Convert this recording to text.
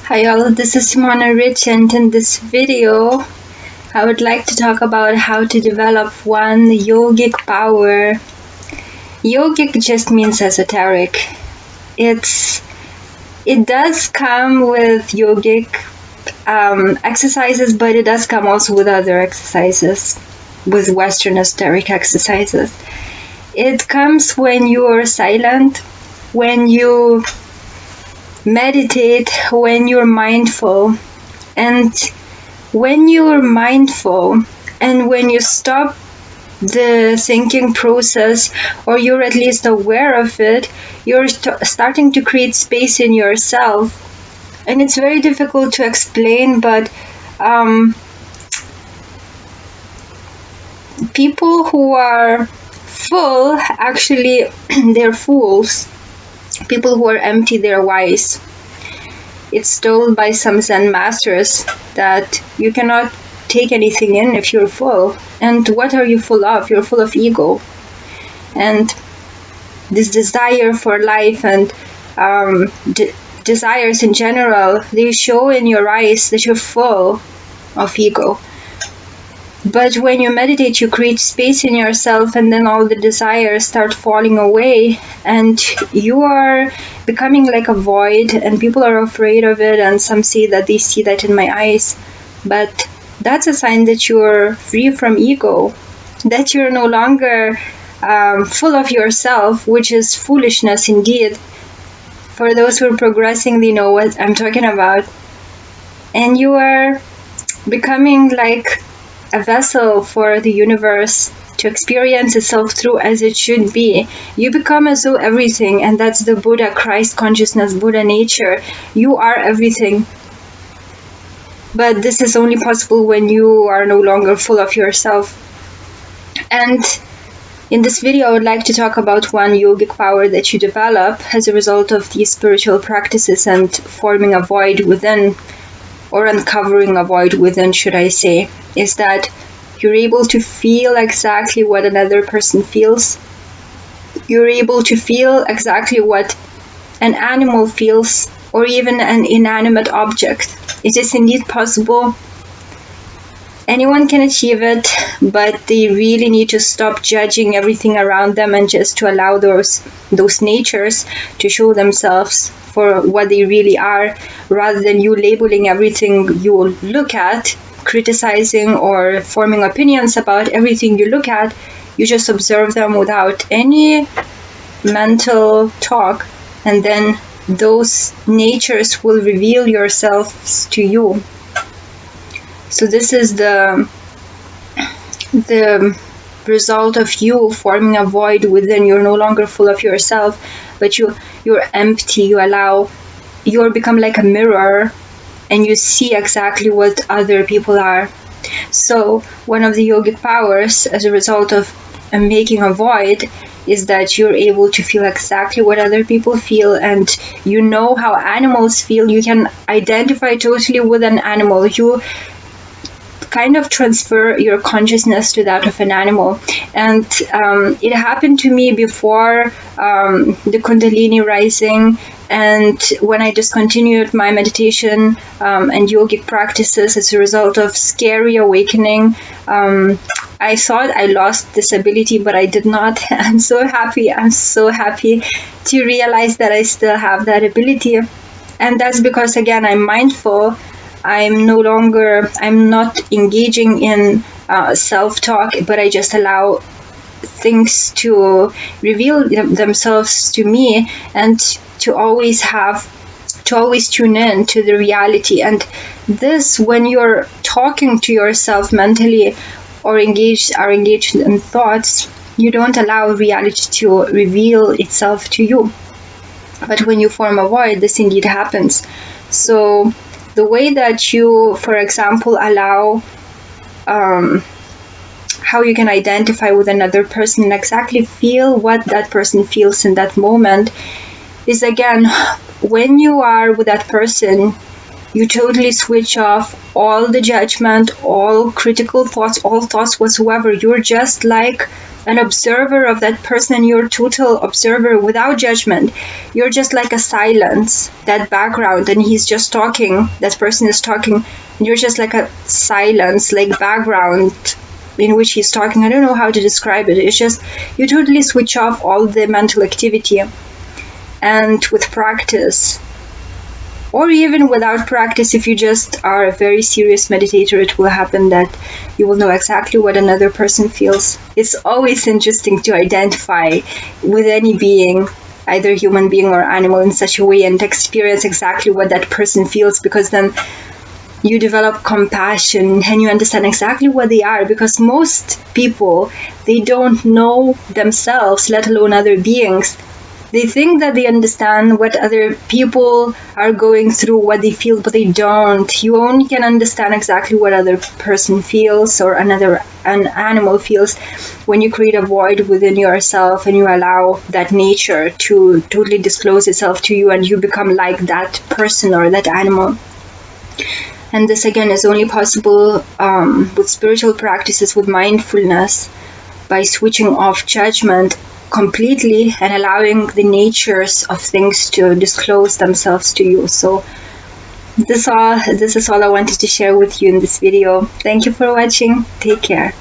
Hi all, this is Simona Rich, and in this video I would like to talk about how to develop one yogic power. Yogic just means esoteric. It does come with yogic exercises, but it does come also with other exercises, with Western esoteric exercises. It comes when you are silent, when you meditate, when you're mindful. And when you're mindful and when you stop the thinking process, or you're at least aware of it, you're starting to create space in yourself. And it's very difficult to explain, but people who are full, actually, they're fools. People who are empty, they're wise. It's told by some Zen masters that you cannot take anything in if you're full. And what are you full of? You're full of ego. And this desire for life and desires in general, they show in your eyes that you're full of ego. But when you meditate, you create space in yourself, and then all the desires start falling away, and you are becoming like a void, and people are afraid of it, and some say that they see that in my eyes. But that's a sign that you're free from ego, that you're no longer full of yourself, which is foolishness indeed. For those who are progressing, they know what I'm talking about. And you are becoming like a vessel for the universe to experience itself through as it should be. You become as though everything, and that's the Buddha, Christ consciousness, Buddha nature. You are everything. But this is only possible when you are no longer full of yourself. And in this video, I would like to talk about one yogic power that you develop as a result of these spiritual practices and forming a void within, or uncovering a void within, should I say, is that you're able to feel exactly what another person feels. You're able to feel exactly what an animal feels, or even an inanimate object. It is indeed possible. Anyone can achieve it, but they really need to stop judging everything around them and just to allow those natures to show themselves for what they really are, rather than you labeling everything you look at, criticizing or forming opinions about everything you look at. You just observe them without any mental talk, and then those natures will reveal yourselves to you. So this is the result of you forming a void within. You're no longer full of yourself, but you're empty. You're become like a mirror, and you see exactly what other people are. So one of the yogic powers as a result of making a void is that you're able to feel exactly what other people feel, and you know how animals feel. You can identify totally with an animal. You kind of transfer your consciousness to that of an animal. And it happened to me before the Kundalini rising, and when I discontinued my meditation and yogic practices as a result of scary awakening. I thought I lost this ability, but I did not. I'm so happy to realize that I still have that ability. And that's because, again, I'm mindful. I'm not engaging in self-talk, but I just allow things to reveal themselves to me, and to always tune in to the reality. And this, when you're talking to yourself mentally or are engaged in thoughts, you don't allow reality to reveal itself to you. But when you form a void, this indeed happens. So the way that you, for example, allow how you can identify with another person and exactly feel what that person feels in that moment is, again, when you are with that person, You totally switch off all the judgment, all critical thoughts, all thoughts whatsoever. You're just like an observer of that person, and you're a total observer without judgment. You're just like a silence, that background, and he's just talking, that person is talking, and you're just like a silence, like background in which he's talking. I don't know how to describe it. It's just, you totally switch off all the mental activity. And with practice, or even without practice, if you just are a very serious meditator, it will happen that you will know exactly what another person feels. It's always interesting to identify with any being, either human being or animal, in such a way, and experience exactly what that person feels, because then you develop compassion and you understand exactly what they are. Because most people, they don't know themselves, let alone other beings. They think that they understand what other people are going through, what they feel, but they don't. You only can understand exactly what other person feels, or an animal feels, when you create a void within yourself and you allow that nature to totally disclose itself to you, and you become like that person or that animal. And this again is only possible with spiritual practices, with mindfulness, by switching off judgment completely and allowing the natures of things to disclose themselves to you. So this is all I wanted to share with you in this video. Thank you for watching. Take care.